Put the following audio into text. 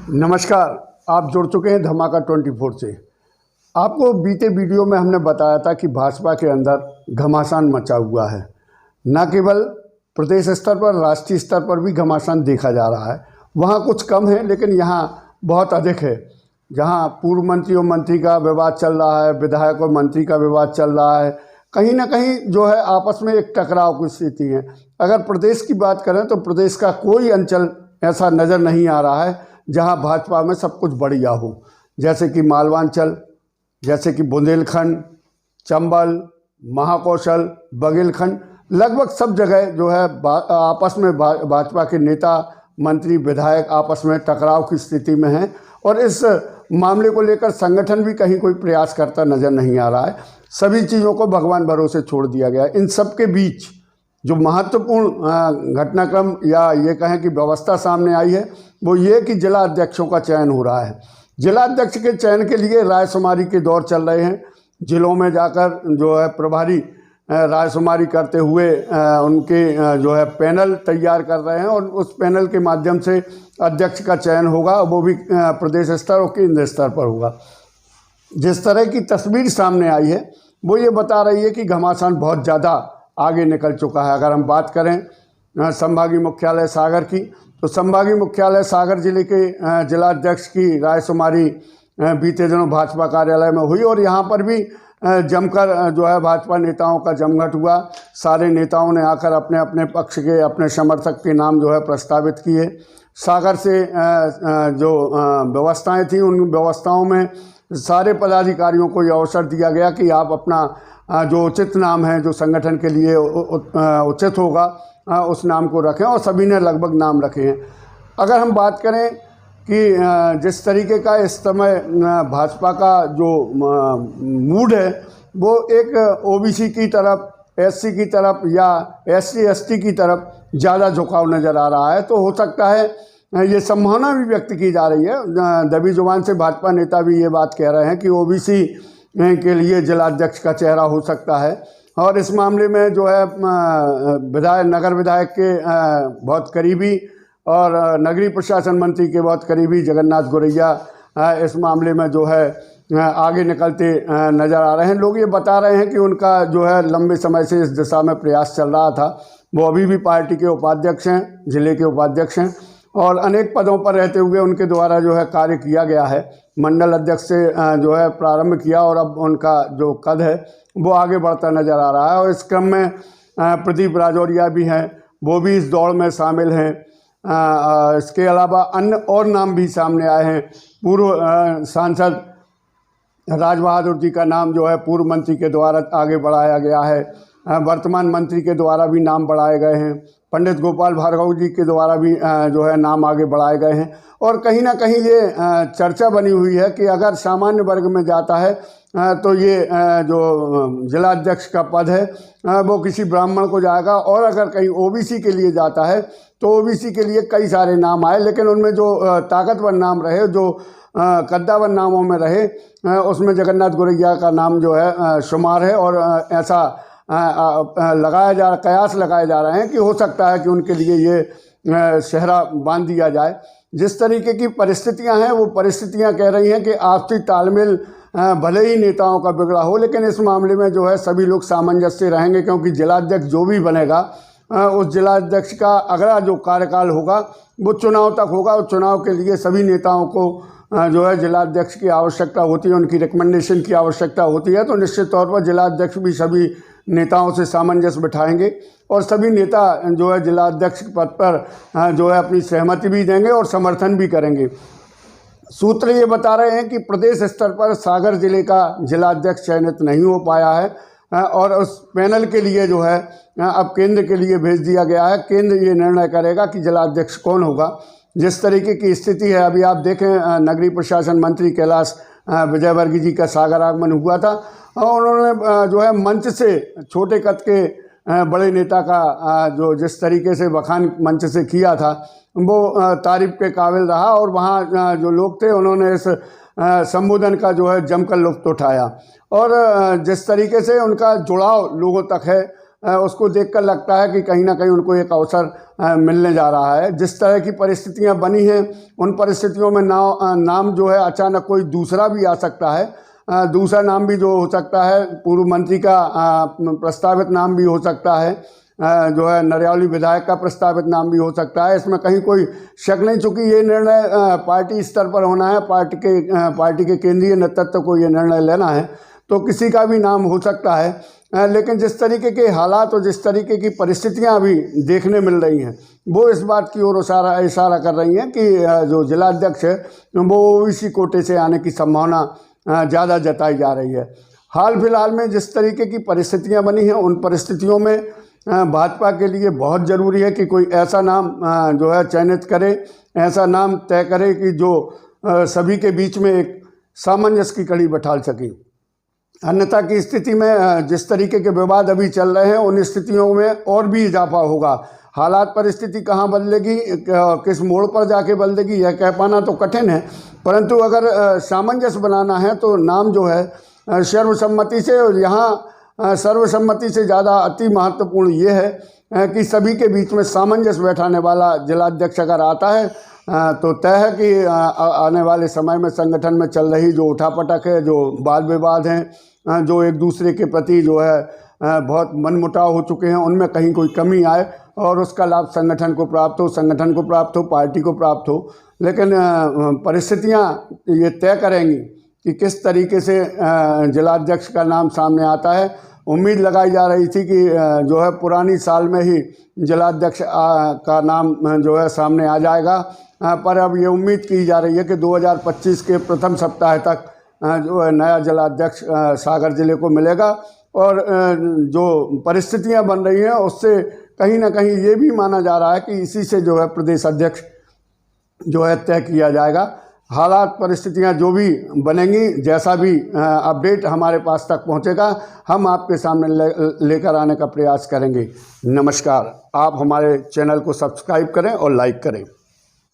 नमस्कार। आप जुड़ चुके हैं धमाका 24 से। आपको बीते वीडियो में हमने बताया था कि भाजपा के अंदर घमासान मचा हुआ है। न केवल प्रदेश स्तर पर, राष्ट्रीय स्तर पर भी घमासान देखा जा रहा है। वहाँ कुछ कम है, लेकिन यहाँ बहुत अधिक है। जहाँ पूर्व मंत्री और मंत्री का विवाद चल रहा है, विधायक और मंत्री का विवाद चल रहा है, कहीं ना कहीं जो है आपस में एक टकराव की स्थिति है। अगर प्रदेश की बात करें तो प्रदेश का कोई अंचल ऐसा नज़र नहीं आ रहा है जहां भाजपा में सब कुछ बढ़िया हो। जैसे कि मालवांचल, जैसे कि बुंदेलखंड, चंबल, महाकौशल, बघेलखंड, लगभग सब जगह जो है आपस में भाजपा के नेता, मंत्री, विधायक आपस में टकराव की स्थिति में हैं। और इस मामले को लेकर संगठन भी कहीं कोई प्रयास करता नज़र नहीं आ रहा है। सभी चीज़ों को भगवान भरोसे छोड़ दिया गया। इन सब के बीच जो महत्वपूर्ण घटनाक्रम या ये कहें कि व्यवस्था सामने आई है वो ये कि जिला अध्यक्षों का चयन हो रहा है। जिला अध्यक्ष के चयन के लिए रायशुमारी के दौर चल रहे हैं। जिलों में जाकर जो है प्रभारी रायशुमारी करते हुए उनके जो है पैनल तैयार कर रहे हैं और उस पैनल के माध्यम से अध्यक्ष का चयन होगा। वो भी प्रदेश स्तर और केंद्र स्तर पर होगा। जिस तरह की तस्वीर सामने आई है वो ये बता रही है कि घमासान बहुत ज़्यादा आगे निकल चुका है। अगर हम बात करें संभागीय मुख्यालय सागर की, तो संभागीय मुख्यालय सागर जिले के जिलाध्यक्ष की रायशुमारी बीते दिनों भाजपा कार्यालय में हुई और यहाँ पर भी जमकर जो है भाजपा नेताओं का जमघट हुआ। सारे नेताओं ने आकर अपने अपने पक्ष के, अपने समर्थक के नाम जो है प्रस्तावित किए। सागर से जो व्यवस्थाएं थी उन व्यवस्थाओं में सारे पदाधिकारियों को ये अवसर दिया गया कि आप अपना जो उचित नाम है, जो संगठन के लिए उचित होगा, उस नाम को रखें और सभी ने लगभग नाम रखे हैं। अगर हम बात करें कि जिस तरीके का इस समय भाजपा का जो मूड है वो एक ओबीसी की तरफ, एससी की तरफ या एससी एसटी की तरफ ज़्यादा झुकाव नज़र आ रहा है, तो हो सकता है ये संभावना भी व्यक्त की जा रही है। दबी जुबान से भाजपा नेता भी ये बात कह रहे हैं कि ओबीसी के लिए जिलाध्यक्ष का चेहरा हो सकता है। और इस मामले में जो है नगर विधायक के बहुत करीबी और नगरीय प्रशासन मंत्री के बहुत करीबी जगन्नाथ गोरैया इस मामले में जो है आगे निकलते नज़र आ रहे हैं। लोग ये बता रहे हैं कि उनका जो है लंबे समय से इस दिशा में प्रयास चल रहा था। वो अभी भी पार्टी के उपाध्यक्ष हैं, जिले के उपाध्यक्ष हैं और अनेक पदों पर रहते हुए उनके द्वारा जो है कार्य किया गया है। मंडल अध्यक्ष से जो है प्रारंभ किया और अब उनका जो कद है वो आगे बढ़ता नज़र आ रहा है। और इस क्रम में प्रदीप राजौरिया भी हैं, वो भी इस दौड़ में शामिल हैं। इसके अलावा अन्य और नाम भी सामने आए हैं। पूर्व सांसद राज बहादुर जी का नाम जो है पूर्व मंत्री के द्वारा आगे बढ़ाया गया है। वर्तमान मंत्री के द्वारा भी नाम बढ़ाए गए हैं। पंडित गोपाल भार्गव जी के द्वारा भी जो है नाम आगे बढ़ाए गए हैं। और कहीं ना कहीं ये चर्चा बनी हुई है कि अगर सामान्य वर्ग में जाता है तो ये जो जिलाध्यक्ष का पद है वो किसी ब्राह्मण को जाएगा। और अगर कहीं ओबीसी के लिए जाता है तो ओबीसी के लिए कई सारे नाम आए, लेकिन उनमें जो ताकतवर नाम रहे, जो कद्दावर नामों में रहे, उसमें जगन्नाथ गोरैया का नाम जो है शुमार है। और ऐसा कयास लगाए जा रहे हैं कि हो सकता है कि उनके लिए ये सेहरा बांध दिया जाए। जिस तरीके की परिस्थितियां हैं वो परिस्थितियां कह रही हैं कि आपसी तालमेल भले ही नेताओं का बिगड़ा हो, लेकिन इस मामले में जो है सभी लोग सामंजस्य से रहेंगे, क्योंकि जिलाध्यक्ष जो भी बनेगा उस जिलाध्यक्ष का अगला जो कार्यकाल होगा वो चुनाव तक होगा। और चुनाव के लिए सभी नेताओं को जो है जिलाध्यक्ष की आवश्यकता होती है, उनकी रिकमेंडेशन की आवश्यकता होती है। तो निश्चित तौर पर जिलाध्यक्ष भी सभी नेताओं से सामंजस्य बिठाएंगे और सभी नेता जो है जिलाध्यक्ष पद पर जो है अपनी सहमति भी देंगे और समर्थन भी करेंगे। सूत्र ये बता रहे हैं कि प्रदेश स्तर पर सागर जिले का जिलाध्यक्ष चयनित नहीं हो पाया है और उस पैनल के लिए जो है अब केंद्र के लिए भेज दिया गया है। केंद्र ये निर्णय करेगा कि जिलाध्यक्ष कौन होगा। जिस तरीके की स्थिति है, अभी आप देखें नगरीय प्रशासन मंत्री कैलाश विजयवर्गीय जी का सागर आगमन हुआ था और उन्होंने जो है मंच से छोटे कद के बड़े नेता का जो जिस तरीके से बखान मंच से किया था वो तारीफ के काबिल रहा। और वहाँ जो लोग थे उन्होंने इस संबोधन का जो है जमकर लुत्फ उठाया और जिस तरीके से उनका जुड़ाव लोगों तक है उसको देखकर लगता है कि कहीं ना कहीं उनको एक अवसर मिलने जा रहा है। जिस तरह की परिस्थितियां बनी हैं, उन परिस्थितियों में नाम जो है अचानक कोई दूसरा भी आ सकता है। दूसरा नाम भी जो हो सकता है, पूर्व मंत्री का प्रस्तावित नाम भी हो सकता है, जो है नरियाली विधायक का प्रस्तावित नाम भी हो सकता है। इसमें कहीं कोई शक नहीं, चूँकि ये निर्णय पार्टी स्तर पर होना है, पार्टी के केंद्रीय नेतृत्व को ये निर्णय लेना है, तो किसी का भी नाम हो सकता है। लेकिन जिस तरीके के हालात और जिस तरीके की परिस्थितियां अभी देखने मिल रही हैं, वो इस बात की ओर इशारा कर रही हैं कि जो जिलाध्यक्ष है वो ओबीसी कोटे से आने की संभावना ज़्यादा जताई जा रही है। हाल फिलहाल में जिस तरीके की परिस्थितियां बनी हैं, उन परिस्थितियों में भाजपा के लिए बहुत ज़रूरी है कि कोई ऐसा नाम जो है चयनित करे, ऐसा नाम तय करे कि जो सभी के बीच में एक सामंजस्य की कड़ी बैठा सके। अन्यथा की स्थिति में जिस तरीके के विवाद अभी चल रहे हैं, उन स्थितियों में और भी इजाफा होगा। हालात परिस्थिति कहाँ बदलेगी, किस मोड़ पर जाके बदलेगी, यह कह पाना तो कठिन है, परंतु अगर सामंजस्य बनाना है तो नाम जो है सर्वसम्मति से, और यहाँ सर्वसम्मति से ज़्यादा अति महत्वपूर्ण ये है कि सभी के बीच में सामंजस्य बैठाने वाला जिलाध्यक्ष अगर आता है तो तय है कि आने वाले समय में संगठन में चल रही जो उठापटक है, जो वाद विवाद हैं, जो एक दूसरे के प्रति जो है बहुत मनमुटाव हो चुके हैं, उनमें कहीं कोई कमी आए और उसका लाभ संगठन को प्राप्त हो, पार्टी को प्राप्त हो। लेकिन परिस्थितियां ये तय करेंगी कि किस तरीके से जिलाध्यक्ष का नाम सामने आता है। उम्मीद लगाई जा रही थी कि जो है पुरानी साल में ही जिलाध्यक्ष का नाम जो है सामने आ जाएगा, पर अब ये उम्मीद की जा रही है कि 2025 के प्रथम सप्ताह तक जो है नया जिलाध्यक्ष सागर जिले को मिलेगा। और जो परिस्थितियां बन रही हैं उससे कहीं ना कहीं ये भी माना जा रहा है कि इसी से जो है प्रदेश अध्यक्ष जो है तय किया जाएगा। हालात परिस्थितियां जो भी बनेंगी, जैसा भी अपडेट हमारे पास तक पहुंचेगा, हम आपके सामने लेकर आने का प्रयास करेंगे। नमस्कार, आप हमारे चैनल को सब्सक्राइब करें और लाइक करें।